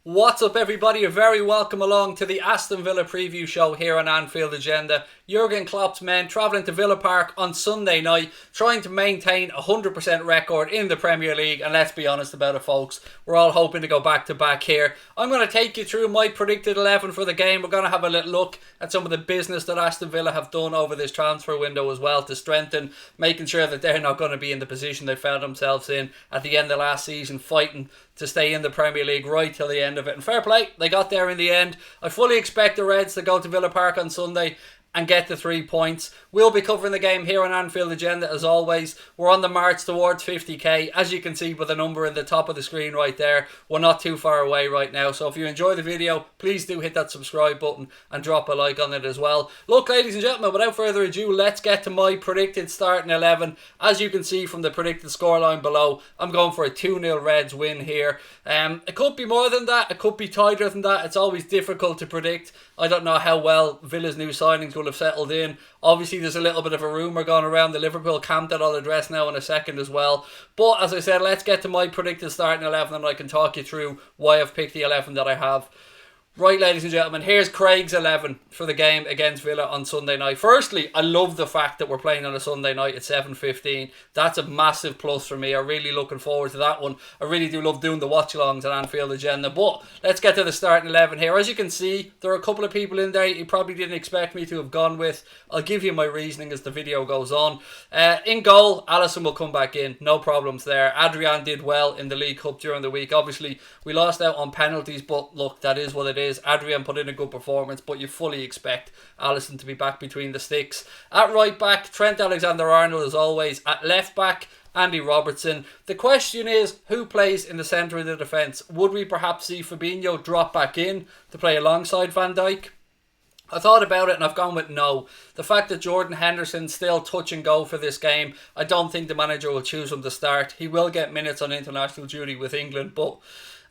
What's up everybody, you're very welcome along to the Aston Villa preview show here on Anfield Agenda. Jurgen Klopp's men travelling to Villa Park on Sunday night, trying to maintain a 100% record in the Premier League, and let's be honest about it folks, we're all hoping to go back to back here. I'm going to take you through my predicted 11 for the game. We're going to have a little look at some of the business that Aston Villa have done over this transfer window as well to strengthen, making sure that they're not going to be in the position they found themselves in at the end of last season, fighting to stay in the Premier League right till the end of it. And fair play, they got there in the end. I fully expect the Reds to go to Villa Park on Sunday and get the 3 points. We'll be covering the game here on Anfield Agenda as always. We're on the march towards 50k. As you can see by the number in the top of the screen right there, we're not too far away right now. So if you enjoy the video, please do hit that subscribe button and drop a like on it as well. Look, ladies and gentlemen, without further ado, let's get to my predicted starting 11. As you can see from the predicted scoreline below, I'm going for a 2-0 Reds win here. It could be more than that, it could be tighter than that. It's always difficult to predict. I don't know how well Villa's new signings will have settled in. Obviously there's a little bit of a rumour going around the Liverpool camp that I'll address now in a second as well. But as I said, let's get to my predicted starting 11 and I can talk you through why I've picked the 11 that I have. Right, ladies and gentlemen, here's Craig's 11 for the game against Villa on Sunday night. Firstly, I love the fact that we're playing on a Sunday night at 7:15. That's a massive plus for me. I'm really looking forward to that one. I really do love doing the watch-alongs at Anfield Agenda. But let's get to the starting 11 here. As you can see, there are a couple of people in there you probably didn't expect me to have gone with. I'll give you my reasoning as the video goes on. In goal, Alisson will come back in. No problems there. Adrian did well in the League Cup during the week. Obviously, we lost out on penalties, but look, that is what it is. Adrian put in a good performance, but you fully expect Alisson to be back between the sticks. At right back, Trent Alexander-Arnold as always. At left back, Andy Robertson. The question is, who plays in the centre of the defence? Would we perhaps see Fabinho drop back in to play alongside Van Dijk? I thought about it and I've gone with no. The fact that Jordan Henderson's still touch and go for this game, I don't think the manager will choose him to start. He will get minutes on international duty with England, but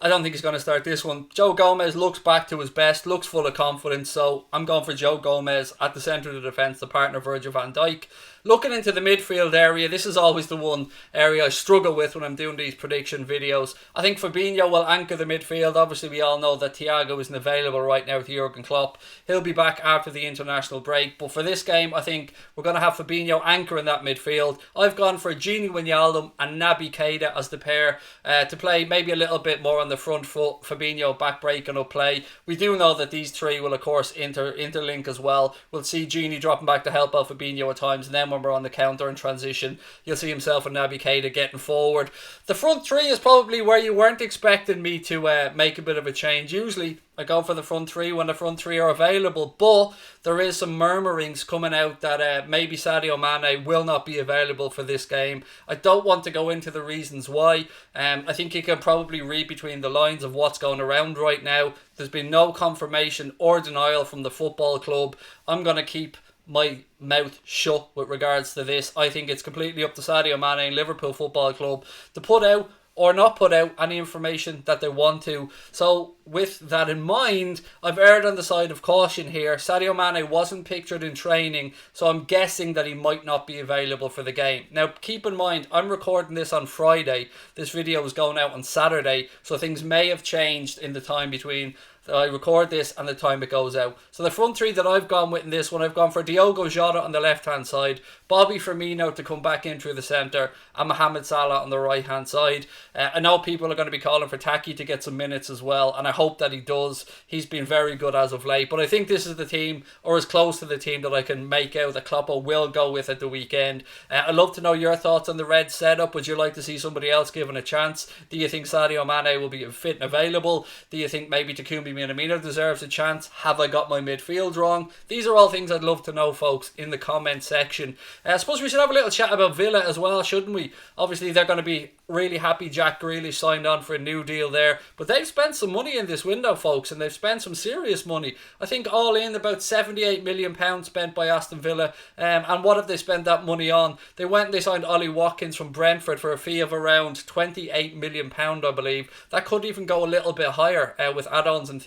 I don't think he's going to start this one. Joe Gomez looks back to his best, looks full of confidence, so I'm going for Joe Gomez at the centre of the defence, the partner Virgil van Dijk. Looking into the midfield area, this is always the one area I struggle with when I'm doing these prediction videos. I think Fabinho will anchor the midfield. Obviously, we all know that Thiago isn't available right now with Jurgen Klopp. He'll be back after the international break. But for this game, I think we're going to have Fabinho anchoring that midfield. I've gone for Gini Wijnaldum and Naby Keita as the pair to play maybe a little bit more on the front foot. Fabinho back breaking up play. We do know that these three will, of course, interlink as well. We'll see Gini dropping back to help out Fabinho at times, and then when we're on the counter and transition, you'll see himself and Naby Keita getting forward. The front three is probably where you weren't expecting me to make a bit of a change. Usually I go for the front three when the front three are available, but there is some murmurings coming out that maybe Sadio Mane will not be available for this game. I don't want to go into the reasons why. I think you can probably read between the lines of what's going around right now. There's been no confirmation or denial from the football club. I'm going to keep my mouth shut with regards to this. I think it's completely up to Sadio Mane and Liverpool Football Club to put out or not put out any information that they want to. So with that in mind, I've erred on the side of caution here. Sadio Mane wasn't pictured in training, so I'm guessing that he might not be available for the game. Now keep in mind, I'm recording this on Friday. This video is going out on Saturday, so things may have changed in the time between I record this and the time it goes out. So the front three that I've gone with in this one, I've gone for Diogo Jota on the left hand side, Bobby Firmino to come back in through the centre, and Mohamed Salah on the right hand side. I know people are going to be calling for Taki to get some minutes as well, and I hope that he does. He's been very good as of late, but I think this is the team, or as close to the team that I can make out that Klopp will go with at the weekend. I'd love to know your thoughts on the Red setup. Would you like to see somebody else given a chance? Do you think Sadio Mane will be fit and available? Do you think maybe Takumi Minamino deserves a chance? Have I got my midfield wrong? These are all things I'd love to know, folks, in the comment section. I suppose we should have a little chat about Villa as well, shouldn't we? Obviously, they're going to be really happy Jack Grealish signed on for a new deal there, but they've spent some money in this window, folks, and they've spent some serious money. I think all in about £78 million spent by Aston Villa. And what have they spent that money on? They went and they signed Ollie Watkins from Brentford for a fee of around £28 million, I believe. That could even go a little bit higher with add-ons and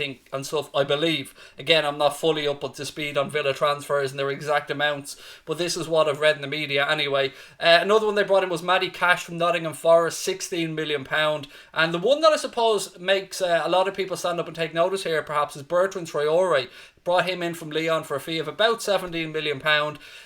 stuff, I believe. Again, I'm not fully up to speed on Villa transfers and their exact amounts, but this is what I've read in the media anyway. Another one they brought in was Matty Cash from Nottingham Forest. £16 million. And the one that I suppose makes a lot of people stand up and take notice here perhaps is Bertrand Traore. Brought him in from Lyon for a fee of about £17 million.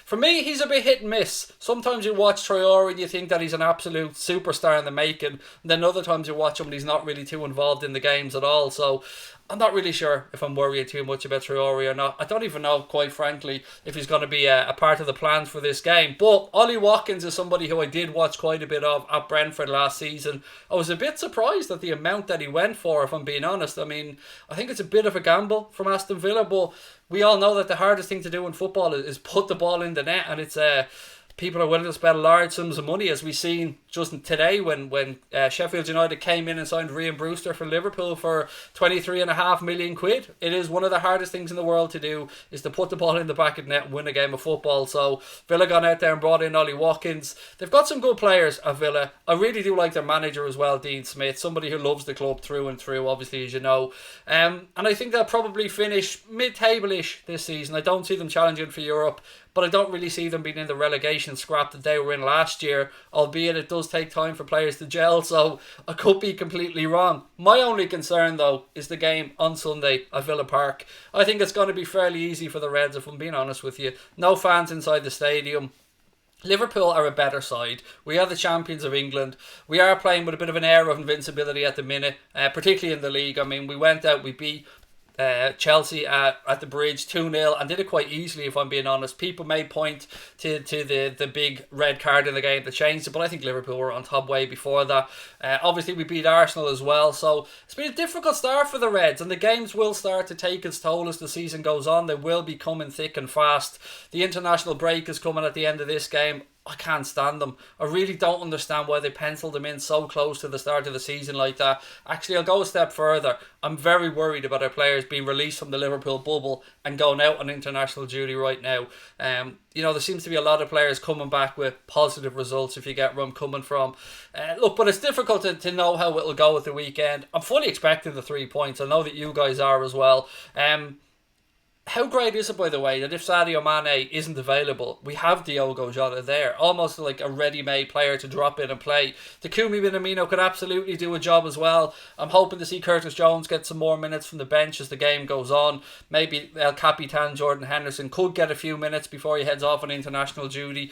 For me, he's a bit hit and miss. Sometimes you watch Traore and you think that he's an absolute superstar in the making. And then other times you watch him and he's not really too involved in the games at all. So I'm not really sure if I'm worried too much about Traore or not. I don't even know, quite frankly, if he's going to be a part of the plans for this game. But Ollie Watkins is somebody who I did watch quite a bit of at Brentford last season. I was a bit surprised at the amount that he went for, if I'm being honest. I mean, I think it's a bit of a gamble from Aston Villa, but we all know that the hardest thing to do in football is put the ball in the net, and it's people are willing to spend large sums of money, as we've seen just today when Sheffield United came in and signed Raheem Brewster for Liverpool for £23.5 million. It is one of the hardest things in the world to do, is to put the ball in the back of the net and win a game of football. So Villa gone out there and brought in Ollie Watkins. They've got some good players at Villa. I really do like their manager as well, Dean Smith, somebody who loves the club through and through, obviously, as you know. And I think they'll probably finish mid-table-ish this season. I don't see them challenging for Europe, but I don't really see them being in the relegation scrap that they were in last year, albeit it does take time for players to gel, so I could be completely wrong. My only concern, though, is the game on Sunday at Villa Park. I think it's going to be fairly easy for the Reds, if I'm being honest with you. No fans inside the stadium. Liverpool are a better side. We are the champions of England. We are playing with a bit of an air of invincibility at the minute, particularly in the league. I mean, we went out, we beat Chelsea at the Bridge 2-0 and did it quite easily, if I'm being honest. People may point to the big red card in the game that changed it, but I think Liverpool were on top way before that. Obviously we beat Arsenal as well, so it's been a difficult start for the Reds, and the games will start to take its toll as the season goes on. They will be coming thick and fast. The international break is coming at the end of this game. I can't stand them. I really don't understand why they penciled them in so close to the start of the season like that. Actually, I'll go a step further. I'm very worried about our players being released from the Liverpool bubble and going out on international duty right now. There seems to be a lot of players coming back with positive results, if you get where I'm coming from. But it's difficult to know how it'll go at the weekend. I'm fully expecting the 3 points. I know that you guys are as well. How great is it, by the way, that if Sadio Mane isn't available, we have Diogo Jota there, almost like a ready-made player to drop in and play. Takumi Minamino could absolutely do a job as well. I'm hoping to see Curtis Jones get some more minutes from the bench as the game goes on. Maybe El Capitan Jordan Henderson could get a few minutes before he heads off on international duty.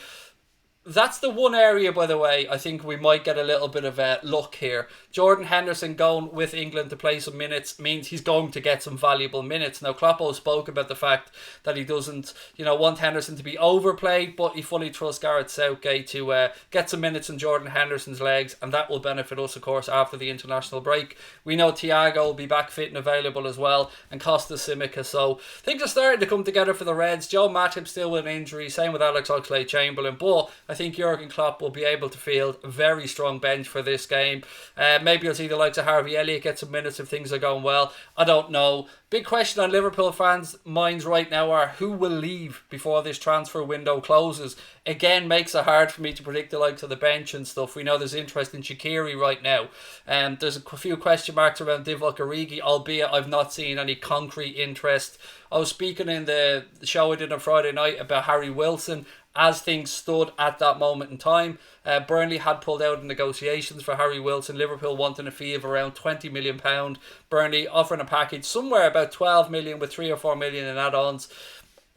That's the one area, by the way, I think we might get a little bit of luck here. Jordan Henderson going with England to play some minutes means he's going to get some valuable minutes. Now, Kloppo spoke about the fact that he doesn't, want Henderson to be overplayed, but he fully trusts Gareth Southgate to get some minutes in Jordan Henderson's legs, and that will benefit us, of course, after the international break. We know Thiago will be back fit and available as well, and Costa Simica. So things are starting to come together for the Reds. Joe Matip still with an injury, same with Alex Oxlade-Chamberlain, but I think Jurgen Klopp will be able to field a very strong bench for this game. Maybe you'll see the likes of Harvey Elliott get some minutes if things are going well. I don't know. Big question on Liverpool fans' minds right now are who will leave before this transfer window closes. Again, makes it hard for me to predict the likes of the bench and stuff. We know there's interest in Shaqiri right now. There's a few question marks around Divock Origi, albeit I've not seen any concrete interest. I was speaking in the show I did on Friday night about Harry Wilson. As things stood at that moment in time, Burnley had pulled out in negotiations for Harry Wilson. Liverpool wanting a fee of around £20 million. Burnley offering a package somewhere about £12 million with £3 or £4 million in add-ons.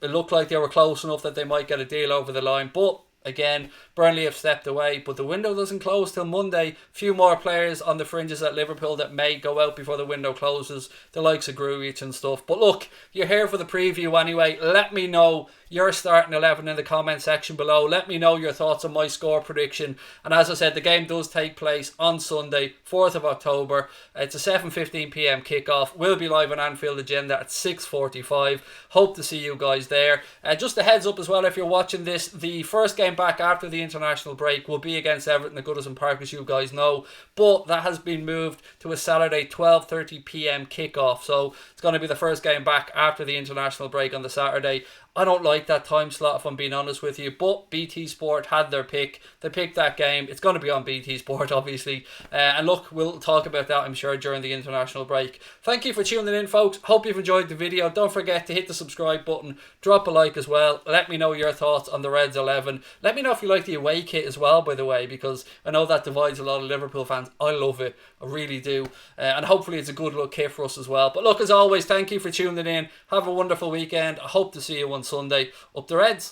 It looked like they were close enough that they might get a deal over the line, but again, Burnley have stepped away, but the window doesn't close till Monday. Few more players on the fringes at Liverpool that may go out before the window closes, the likes of Grujic and stuff. But look, you're here for the preview anyway. Let me know your starting 11 in the comment section below. Let me know your thoughts on my score prediction. And as I said, the game does take place on Sunday, 4th of October. It's a 7:15 p.m. kickoff. We'll be live on Anfield Agenda at 6:45. Hope to see you guys there. Just a heads up as well, if you're watching this, the first game back after the international break will be against Everton at Goodison Park, as you guys know. But that has been moved to a Saturday 12:30 p.m. kickoff. So it's going to be the first game back after the international break on the Saturday. I don't like that time slot, if I'm being honest with you, but BT Sport had their pick. They picked that game. It's going to be on BT Sport, obviously. And look, we'll talk about that, I'm sure, during the international break. Thank you for tuning in, folks. Hope you've enjoyed the video. Don't forget to hit the subscribe button. Drop a like as well. Let me know your thoughts on the Reds 11. Let me know if you like the away kit as well, by the way, because I know that divides a lot of Liverpool fans. I love it. I really do. And hopefully it's a good look kit for us as well. But look, as always, thank you for tuning in. Have a wonderful weekend. I hope to see you on Sunday. Up the Reds.